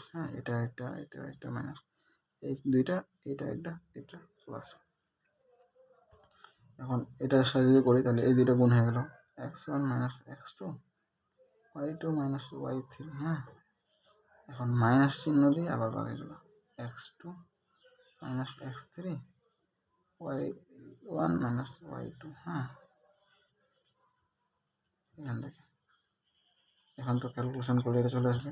Minus, হ্যাঁ এটা একটা মাইনাস, এই দুইটা, এটা প্লাস। এখন এটার সাথে যদি করি তাহলে এই দুইটা গুণ হয়ে গেল, x1 minus x2 y2 minus y3, হ্যাঁ। এখন মাইনাস চিহ্ন দিয়ে আবার বাকি গেল x2 minus x3 y1 minus y2, হ্যাঁ। এখান থেকে এখন তো ক্যালকুলেশন করলে এটা চলে আসবে।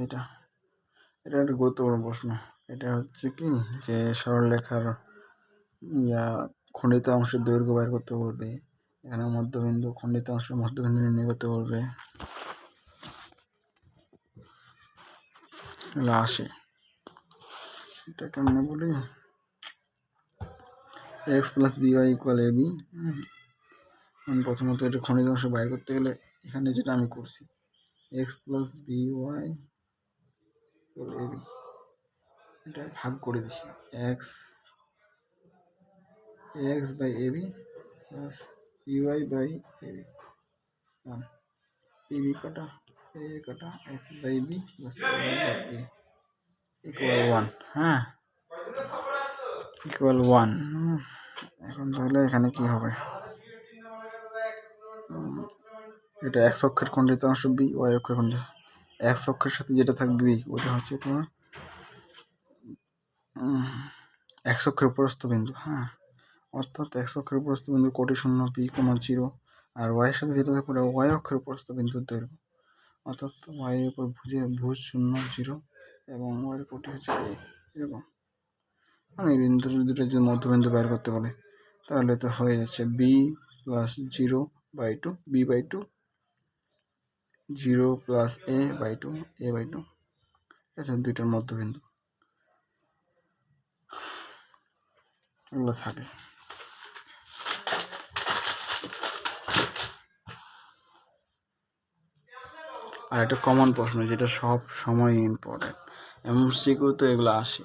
এটা একটা গুরুত্বপূর্ণ প্রশ্ন। এটা হচ্ছে কি যে সরলরেখার খণ্ডিত অংশের দৈর্ঘ্য বের করতে বলবে, এখানে মধ্যবিন্দু, খণ্ডিত অংশের মধ্যবিন্দু নির্ণয় করতে বলবে, এগুলো আসে। এটা কেমনে বলি, x plus b y equal a b. প্রথমত এটা খণ্ডিত অংশ বাইর করতে গেলে এখানে যেটা আমি করছি, x plus b y equal a b, এটা ভাগ করে দিছি, x by a b plus b y by a b, a b কাটা এ কাটা x by b plus y by a equal 1, হ্যাঁ, ইকুয়াল 1। এখন তাহলে এখানে কি হবে, এটা x অক্ষের খণ্ডিত অংশ বি, y অক্ষের খণ্ডিত, x অক্ষের সাথে যেটা থাকবে বি ওটা হচ্ছে তোমার x অক্ষের উপরস্থ বিন্দু, হ্যাঁ, অর্থাৎ x অক্ষের উপরস্থ বিন্দু কোটি শূন্য বি কমা 0, আর y এর সাথে যেটা থাকবে y অক্ষের উপরস্থ বিন্দুর দৈর্ঘ্য, অর্থাৎ y এর উপর ভুজ 0 0 এবং y এর কোটি হচ্ছে a, এরকম। মানে এই বিন্দু দুটো যদি মধ্যবিন্দু বের করতে বলে তাহলে তো হয়ে যাচ্ছে b plus 0/2 b/2, 0 plus a/2 a/2, ঠিক আছে, দুইটার মধ্যবিন্দু এগুলো থাকে। আর একটা কমন প্রশ্ন যেটা সব সময় ইম্পর্টেন্ট, এমসিকিউ তো এগুলো আসে,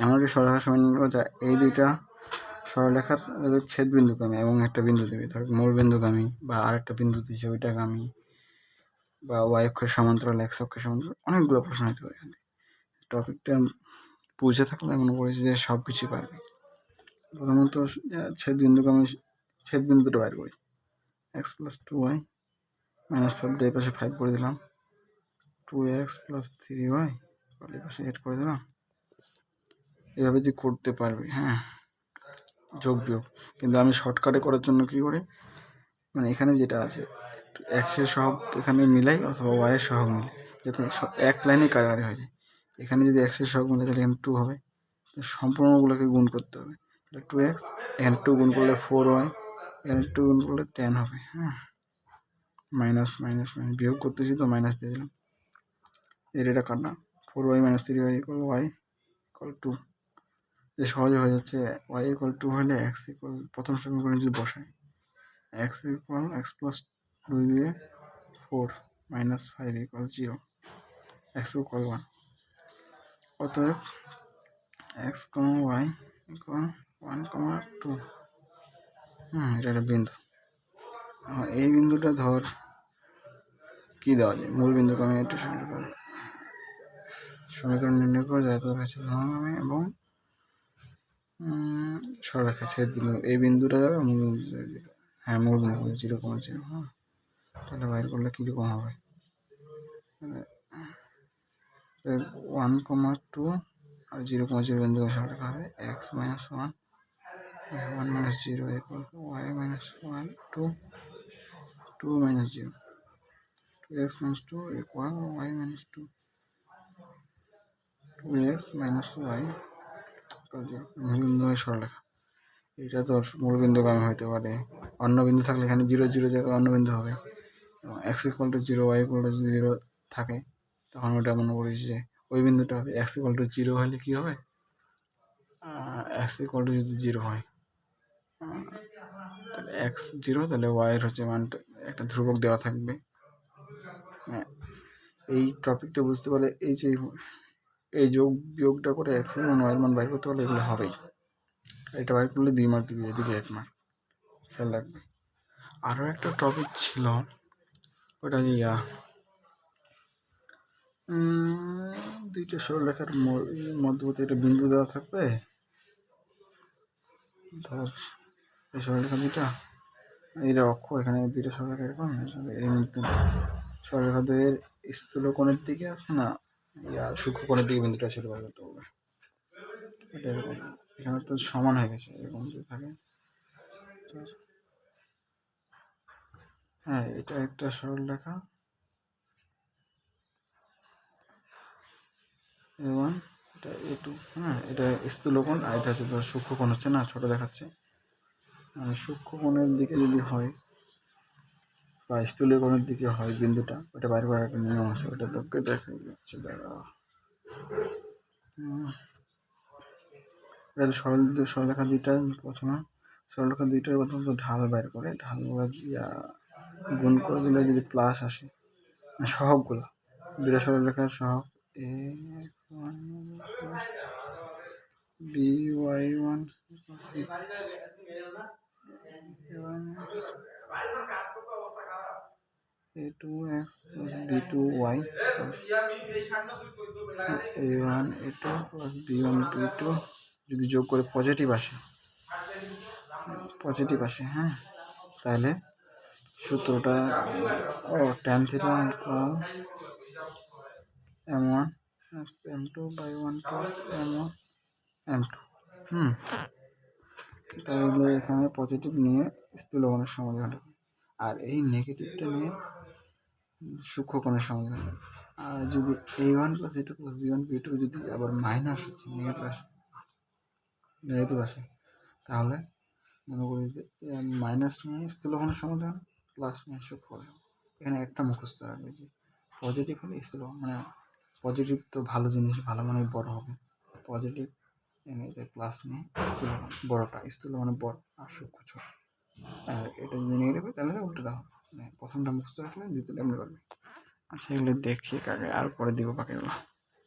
এমন একটি সরলরেখার সময় নির্ণয় করা, এই দুইটা সরলরেখার ছেদ বিন্দুগামী এবং একটা বিন্দু দেবে, ধর মূল বিন্দুগামী বা আরেকটা বিন্দু দিচ্ছে ওইটাগামী, বা y অক্ষের সমান্তরাল x অক্ষের সমান্তরাল, অনেকগুলো প্রশ্ন হতে পারে। টপিকটা বুঝে থাকলে মনে করেছি যে সব কিছুই পারবে। প্রথমত ছেদ বিন্দুটা বাইর করি, x প্লাস 2y মাইনাস 5, এই পাশে 5 করে দিলাম, 2x প্লাস 3y এই পাশে 8 করে দিলাম। এভাবে তুই করতে পারবে, হ্যাঁ, যোগ বিয়োগ। কিন্তু আমি শর্টকাটে করার জন্য কি করি, মানে এখানে যেটা আছে x এর সহগ এখানে মিলাই অথবা y এর সহগ মিলাই, যাতে এক লাইনে কাটাকাটি হয়ে যায়। এখানে যদি x এর সহগ মিলে তাহলে এখানে 2 হবে, সম্পূর্ণগুলোকে গুণ করতে হবে, তাহলে 2x, এখানে 2 গুণ করলে 4y, এখানে 2 গুণ করলে 10 হবে, হ্যাঁ, মাইনাস মাইনাস মাইনাস বিয়োগ করতেছি তো মাইনাস দিয়ে দিলাম, এটা কাটা, 4y minus 3y equal y equal 2, যে সহজে হয়ে যাচ্ছে y ইকুয়াল 2 হলে x ইকুয়াল, প্রথম সমীকরণে যদি বসাই x equal x plus 2/4 minus 5 equal 0, x equal 1, অতএব x, y ইকুয়াল 1, 2। এটা একটা বিন্দু, এই বিন্দুটা ধর কি দেওয়া যায়, মূল বিন্দুকে আমি একটু সমীকরণ নির্ণয় করে যায় তোর কাছে ধর্মগামী এবং সরলরেখা ছেদ বিন্দু, এই বিন্দুটা যাবে মূল বিন্দু, হ্যাঁ মূল বিন্দু 0,0, হ্যাঁ, তাহলে বাইর করলে কীরকম হবে, 1,2 আর 0,0 বিন্দু সরলরেখা হবে x minus 1 1 minus 0 equal y minus 1 2 minus 0, 2x minus 2 equal y minus 2, 2x minus y equal 0। মূলবিন্দু সরলরেখা, এটা তো মূলবিন্দুগামী হতে পারে, অন্য বিন্দু থাকলে এখানে 0 0 জায়গায় অন্য বিন্দু হবে, এবং x equal to 0 y equal to 0 থাকে তখন ওটা মনে করিস যে ওই বিন্দুটা হবে। x ইকুয়াল টু 0 হলে কি হবে, x ইকুয়াল টু যদি 0 হয় তাহলে x 0, তাহলে y এর হচ্ছে মানটা একটা ধ্রুবক দেওয়া থাকবে। এই টপিকটা বুঝতে পারলে এই যে এই যোগ বিয়োগটা করে x এর মান y এর মান বাইর করতে পারলে এগুলো হবেই। এটা বাইর করলে 2 মার্ক দিবি, এদিকে 1 মার্ক, খেয়াল রাখবে। আরও একটা টপিক ছিল ওটা ইয়া দুইটা সরলরেখার মধ্যবর্তী একটা বিন্দু দেওয়া থাকবে। ধর এই সরলরেখা দুইটা, এর অক্ষ এখানে দুইটা সরলরেখা এরকম, এর মধ্যে সরলরেখা দুইয়ের স্থূল কোণের দিকে আছে না, আর সূক্ষ্ম কোণের দিকে বিন্দুটা ছিল বার করতে হবে। এটা এরকম এখানে তো সমান হয়ে গেছে এরকম যদি থাকে। হ্যাঁ, এটা একটা সরলরেখা এবং এটা A2, হ্যাঁ এটা স্থূল কোণ, আর এটা হচ্ছে ধর সূক্ষ্ম কোণ হচ্ছে না, ছোট দেখাচ্ছে। সূক্ষ্ম কোণের দিকে যদি হয় বা স্থূল কোণের দিকে হয় বিন্দুটা, ওটা বাইরে করার একটা নিয়ম আছে, ওটা তোকে দেখা যাচ্ছে। দাঁড়া, এটা সরলরেখা দুইটা, প্রথমে সরলরেখা দুইটার প্রথমত ঢাল বাইর করে, ঢাল গুণ করে দিলে যদি প্লাস আসে, সহগগুলো দুইটা সরলরেখার সহগ a1 by1 a2x plus b2y plus a1 a2 plus b1 b2 যদি যোগ করে পজিটিভ আসে, হ্যাঁ, তাহলে সূত্রটা tan theta equal m1 m2 by 1 plus m1 m2। তাহলে এখানে পজিটিভ নিয়ে স্থূল কোণের সমাধান হবে, আর এই নেগেটিভটা নিয়ে সূক্ষ্ম কোণের সমাধান হবে। আর যদি a1 plus a2 plus b1 b2 যদি আবার মাইনাস হচ্ছে, নেগেটিভ আসে, তাহলে মনে করি যে মাইনাস নিয়ে স্থূল কোণের সমাধান, প্লাস নিয়ে সূক্ষ্ম কোণের। এখানে একটা মুখস্থ রাখবে যে পজিটিভ হলে স্থূল, মানে পজিটিভ তো ভালো জিনিস, ভালো মানে বড় হবে, পজিটিভ প্লাস নিয়ে স্থূল বড়টা, স্থূল মানে বড় আর সূক্ষ্ম ছোট। আর এটা যদি নেগেটিভ হয় তাহলে উল্টোটা হবে, মানে প্রথমটা মুখস্থ রাখলে দ্বিতীয়টা এমনি করবে। আচ্ছা, এগুলো দেখি কাকে আর পরে দিব বাকিগুলো।